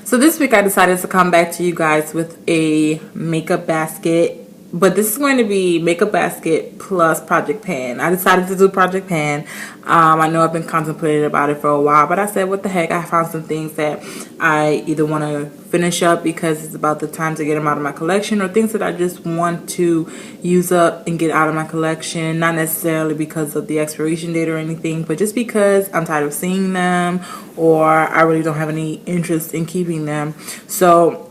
So this week I decided to come back to you guys with a makeup basket, but this is going to be makeup basket plus project pan. I decided to do project pan. I know I've been contemplating about it for a while, but I said, what the heck, I found some things that I either want to finish up because it's about the time to get them out of my collection, or things that I just want to use up and get out of my collection, not necessarily because of the expiration date or anything, but just because I'm tired of seeing them, or I really don't have any interest in keeping them. So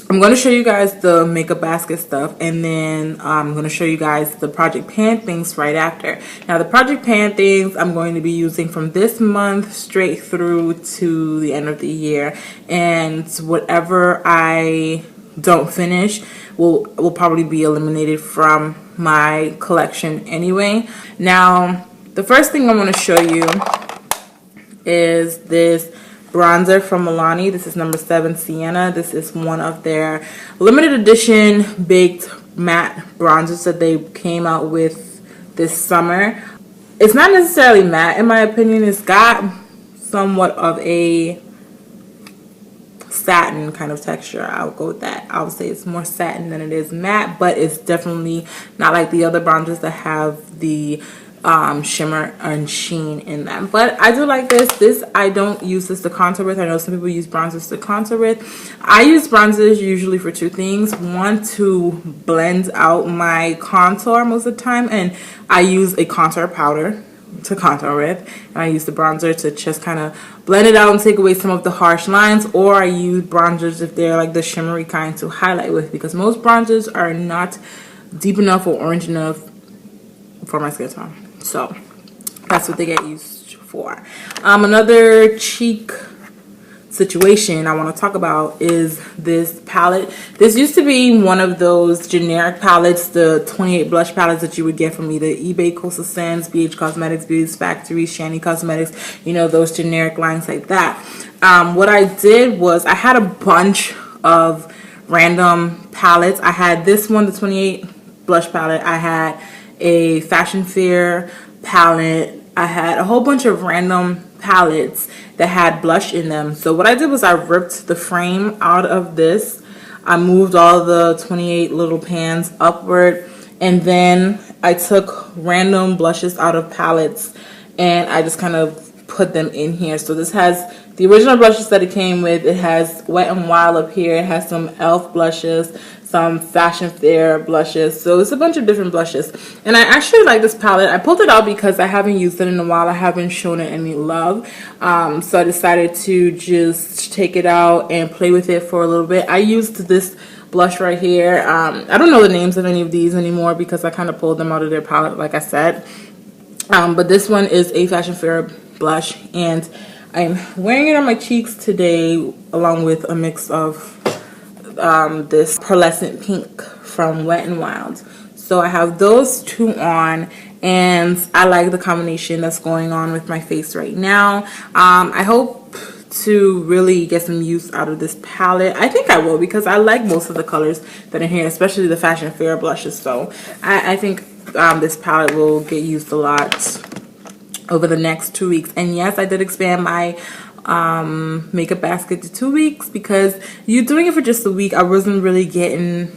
I'm going to show you guys the makeup basket stuff, and then I'm going to show you guys the project pan things right after. Now the project pan things I'm going to be using from this month straight through to the end of the year, and whatever I don't finish will probably be eliminated from my collection anyway. Now the first thing I want to show you is this bronzer from Milani. This is number 7 Sienna. This is one of their limited edition baked matte bronzers that they came out with this summer. It's not necessarily matte in my opinion. It's got somewhat of a satin kind of texture. I'll go with that. I would say it's more satin than it is matte, but it's definitely not like the other bronzers that have the shimmer and sheen in them. But I do like this. This I don't use this to contour with. I know some people use bronzers to contour with. I use bronzers usually for two things. One, to blend out my contour most of the time, and I use a contour powder to contour with, and I use the bronzer to just kind of blend it out and take away some of the harsh lines, or I use bronzers if they're like the shimmery kind to highlight with, because most bronzers are not deep enough or orange enough for my skin tone. So that's what they get used for. Another cheek situation I want to talk about is this palette. This used to be one of those generic palettes, the 28 blush palettes that you would get from either eBay, Coastal Scents, BH Cosmetics, Beauty Factory, Shani Cosmetics, you know, those generic lines like that. What I did was I had a bunch of random palettes. I had this one, the 28 blush palette. I had a Fashion Fair palette. I had a whole bunch of random palettes that had blush in them. So what I did was I ripped the frame out of this. I moved all the 28 little pans upward, and then I took random blushes out of palettes and I just kind of put them in here. So this has the original blushes that it came with. It has Wet n Wild up here. It has some e.l.f. blushes, some Fashion Fair blushes. So it's a bunch of different blushes. And I actually like this palette. I pulled it out because I haven't used it in a while. I haven't shown it any love. So I decided to just take it out and play with it for a little bit. I used this blush right here. I don't know the names of any of these anymore because I kind of pulled them out of their palette, like I said. But this one is a Fashion Fair blush, and I'm wearing it on my cheeks today along with a mix of this pearlescent pink from Wet n Wild. So I have those two on, and I like the combination that's going on with my face right now. I hope to really get some use out of this palette. I think I will, because I like most of the colors that are here, especially the Fashion Fair blushes. So I think this palette will get used a lot over the next 2 weeks. And yes, I did expand my makeup basket to 2 weeks, because you doing it for just a week, I wasn't really getting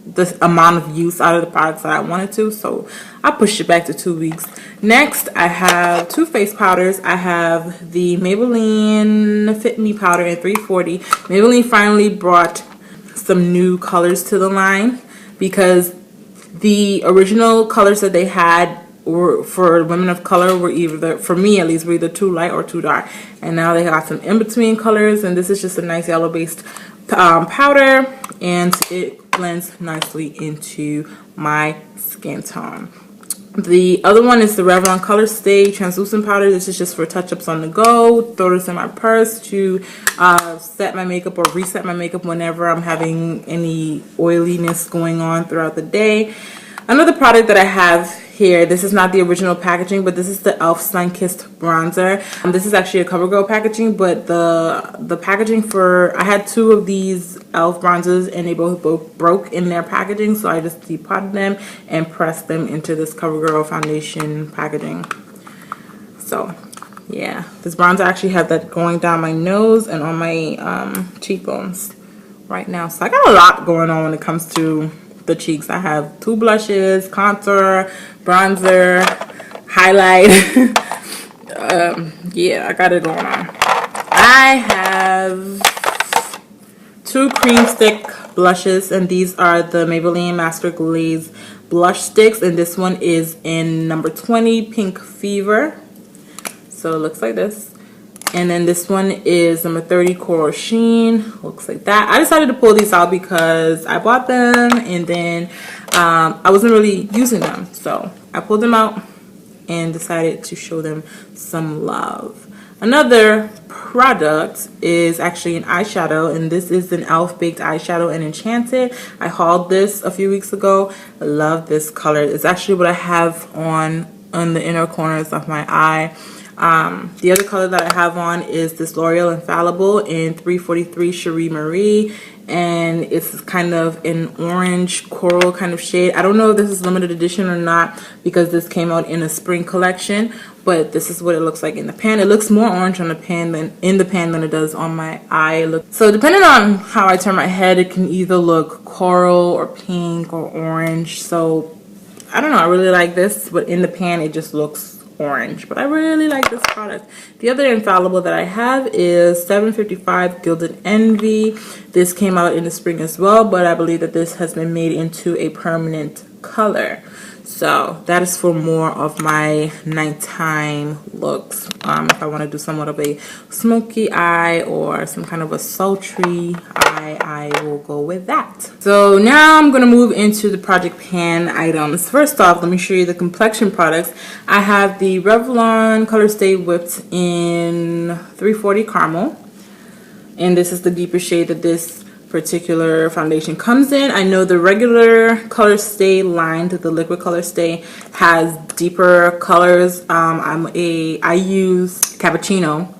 the amount of use out of the products that I wanted to, so I pushed it back to 2 weeks. Next, I have two face powders. I have the Maybelline Fit Me powder in 340. Maybelline finally brought some new colors to the line, because the original colors that they had were for women of color were either, for me at least, were either too light or too dark, and now they got some in-between colors, and this is just a nice yellow based powder, and it blends nicely into my skin tone. The other one is the Revlon Color Stay translucent powder. This is just for touch-ups on the go. Throw this in my purse to set my makeup or reset my makeup whenever I'm having any oiliness going on throughout the day. Another product that I have here, this is not the original packaging, but this is the e.l.f. Sun-Kissed bronzer. This is actually a CoverGirl packaging, but the packaging for, I had two of these e.l.f. bronzers and they both broke in their packaging, so I just depotted them and pressed them into this CoverGirl foundation packaging. So Yeah, this bronzer actually have that going down my nose and on my cheekbones right now. So I got a lot going on when it comes to the cheeks. I have 2 blushes, contour, bronzer, highlight. Yeah, I got it going on. I have 2 cream stick blushes, and these are the Maybelline Master Glaze blush sticks, and this one is in number 20 Pink Fever. So it looks like this. And then this one is number 30 Coral Sheen. Looks like that. I decided to pull these out because I bought them and then I wasn't really using them. So I pulled them out and decided to show them some love. Another product is actually an eyeshadow, and this is an e.l.f. Baked Eyeshadow in Enchanted. I hauled this a few weeks ago. I love this color. It's actually what I have on the inner corners of my eye. The other color that I have on is this L'Oreal Infallible in 343 Cherie Marie, and it's kind of an orange coral kind of shade. I don't know if this is limited edition or not because this came out in a spring collection, but this is what it looks like in the pan. It looks more orange on the pan than it does on my eye. So depending on how I turn my head, it can either look coral or pink or orange. So I don't know, I really like this, but in the pan it just looks orange. But I really like this product. The other Infallible that I have is 755 Gilded Envy. This came out in the spring as well, but I believe that this has been made into a permanent color. So that is for more of my nighttime looks. If I want to do somewhat of a smoky eye or some kind of a sultry eye, I will go with that. So now I'm going to move into the Project Pan items. First off, let me show you the complexion products. I have the Revlon Color Stay Whipped in 340 Caramel. And this is the deeper shade that this particular foundation comes in. I know the regular Color Stay line to the liquid Color Stay has deeper colors. I use Cappuccino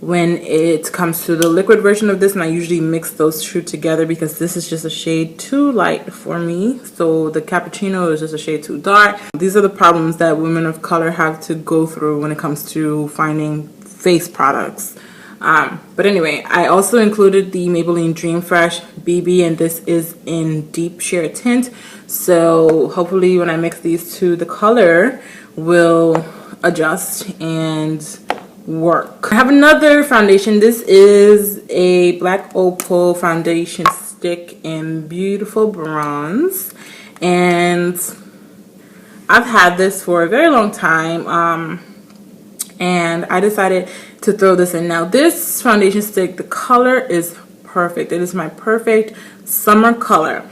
when it comes to the liquid version of this, and I usually mix those two together because this is just a shade too light for me. So the Cappuccino is just a shade too dark. These are the problems that women of color have to go through when it comes to finding face products. But anyway, I also included the Maybelline Dream Fresh BB, and this is in deep sheer tint. So hopefully when I mix these two, the color will adjust and work. I have another foundation. This is a Black Opal foundation stick in Beautiful Bronze, and I've had this for a very long time, and I decided to throw this in. Now this foundation stick, the color is perfect. It is my perfect summer color.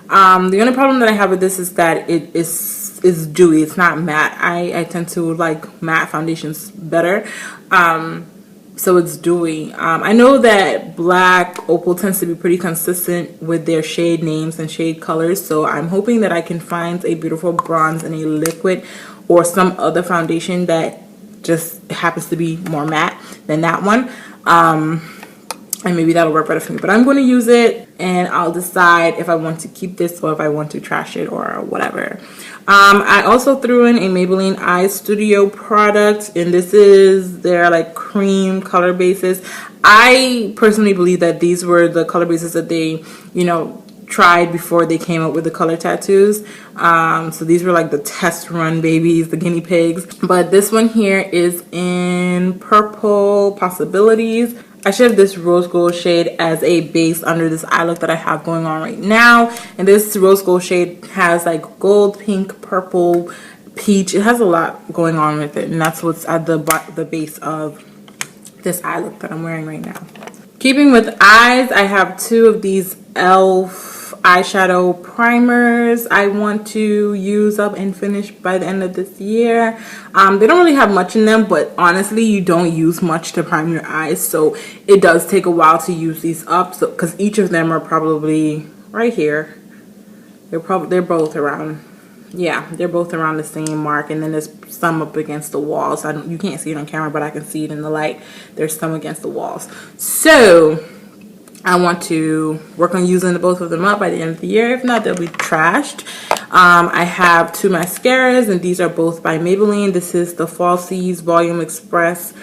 The only problem that I have with this is that it is dewy. It's not matte. I tend to like matte foundations better. So it's dewy. I know that Black Opal tends to be pretty consistent with their shade names and shade colors, so I'm hoping that I can find a Beautiful Bronze in a liquid or some other foundation that just happens to be more matte than that one, and maybe that'll work better for me. But I'm going to use it, and I'll decide if I want to keep this or if I want to trash it or whatever. I also threw in a Maybelline Eye Studio product, and this is their like cream color bases. I personally believe that these were the color bases that they, tried before they came up with the color tattoos. So these were like the test run babies, the guinea pigs. But this one here is in Purple Possibilities. I should have this rose gold shade as a base under this eye look that I have going on right now. And this rose gold shade has like gold, pink, purple, peach. It has a lot going on with it. And that's what's at the base of this eye look that I'm wearing right now. Keeping with eyes, I have 2 of these e.l.f. eyeshadow primers I want to use up and finish by the end of this year. They don't really have much in them, but honestly you don't use much to prime your eyes, so it does take a while to use these up. So because each of them are probably right here, they're both around, yeah, they're both around the same mark, and then there's some up against the walls. You can't see it on camera, but I can see it in the light. There's some against the walls. So I want to work on using both of them up by the end of the year. If not, they'll be trashed. I have 2 mascaras, and these are both by Maybelline. This is the Falsies Volume Express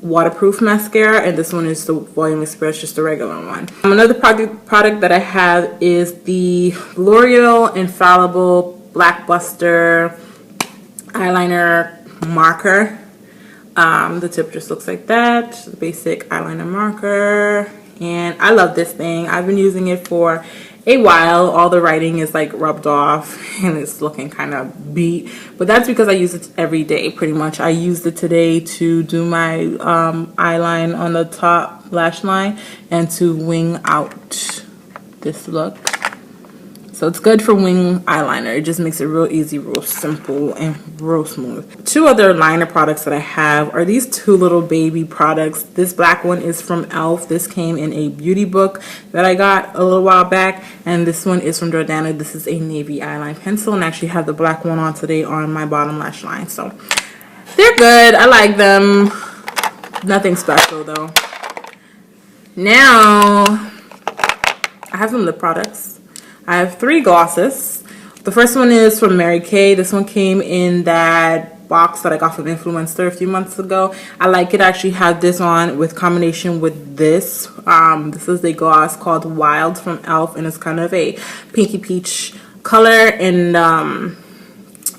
waterproof mascara, and this one is the Volume Express, just the regular one. Another product that I have is the L'Oreal Infallible Blackbuster eyeliner marker. The tip just looks like that, the basic eyeliner marker, and I love this thing. I've been using it for a while. All the writing is like rubbed off and it's looking kind of beat, but that's because I use it every day pretty much. I used it today to do my eyeline on the top lash line and to wing out this look. So it's good for wing eyeliner. It just makes it real easy, real simple, and real smooth. 2 other liner products that I have are these 2 little baby products. This black one is from e.l.f. This came in a beauty book that I got a little while back. And this one is from Jordana. This is a navy eyeline pencil, and I actually have the black one on today on my bottom lash line. So they're good. I like them. Nothing special though. Now, I have some lip products. I have 3 glosses. The first one is from Mary Kay. This one came in that box that I got from Influencer a few months ago. I like it. I actually have this on with combination with this. This is a gloss called Wild from e.l.f. and it's kind of a pinky peach color. And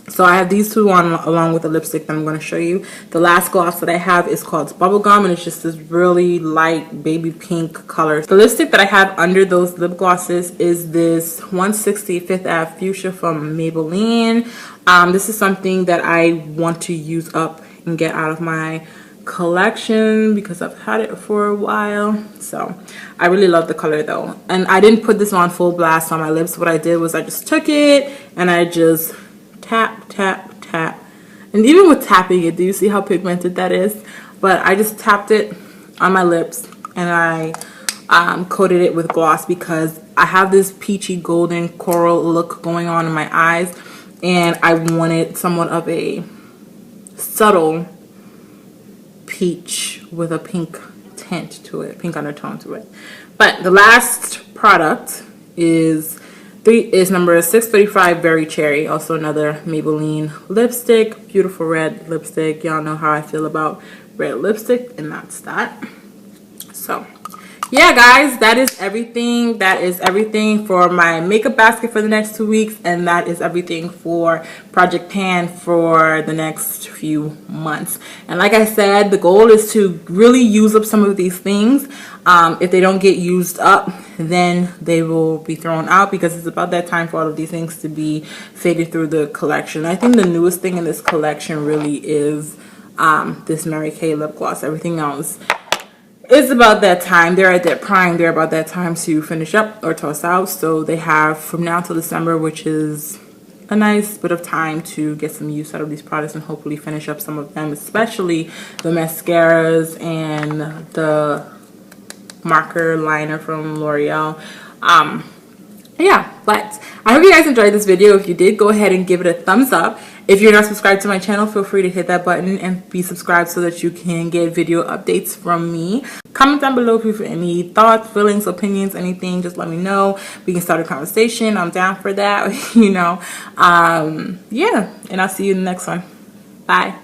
so I have these 2 on along with the lipstick that I'm going to show you. The last gloss that I have is called Bubblegum, and it's just this really light baby pink color. The lipstick that I have under those lip glosses is this 160 Fifth Ave Fuchsia from Maybelline. This is something that I want to use up and get out of my collection because I've had it for a while. So I really love the color though. And I didn't put this on full blast on my lips. What I did was I just took it and I just tap, tap, tap. And even with tapping it, do you see how pigmented that is? But I just tapped it on my lips and I coated it with gloss because I have this peachy golden coral look going on in my eyes, and I wanted somewhat of a subtle peach with a pink tint to it, pink undertone to it. But the last product is number 635 Berry Cherry, also another Maybelline lipstick, beautiful red lipstick. Y'all know how I feel about red lipstick, and that's that. So yeah guys, that is everything. That is everything for my makeup basket for the next 2 weeks, and that is everything for Project Pan for the next few months. And like I said, the goal is to really use up some of these things. If they don't get used up, then they will be thrown out because it's about that time for all of these things to be faded through the collection. I think the newest thing in this collection really is this Mary Kay lip gloss. Everything else, it's about that time. They're at their prime. They're about that time to finish up or toss out. So they have from now till December, which is a nice bit of time to get some use out of these products and hopefully finish up some of them, especially the mascaras and the marker liner from L'Oreal. Yeah, but I hope you guys enjoyed this video. If you did, go ahead and give it a thumbs up. If you're not subscribed to my channel, feel free to hit that button and be subscribed so that you can get video updates from me. Comment down below if you have any thoughts, feelings, opinions, anything. Just let me know. We can start a conversation. I'm down for that, you know. Yeah, and I'll see you in the next one. Bye.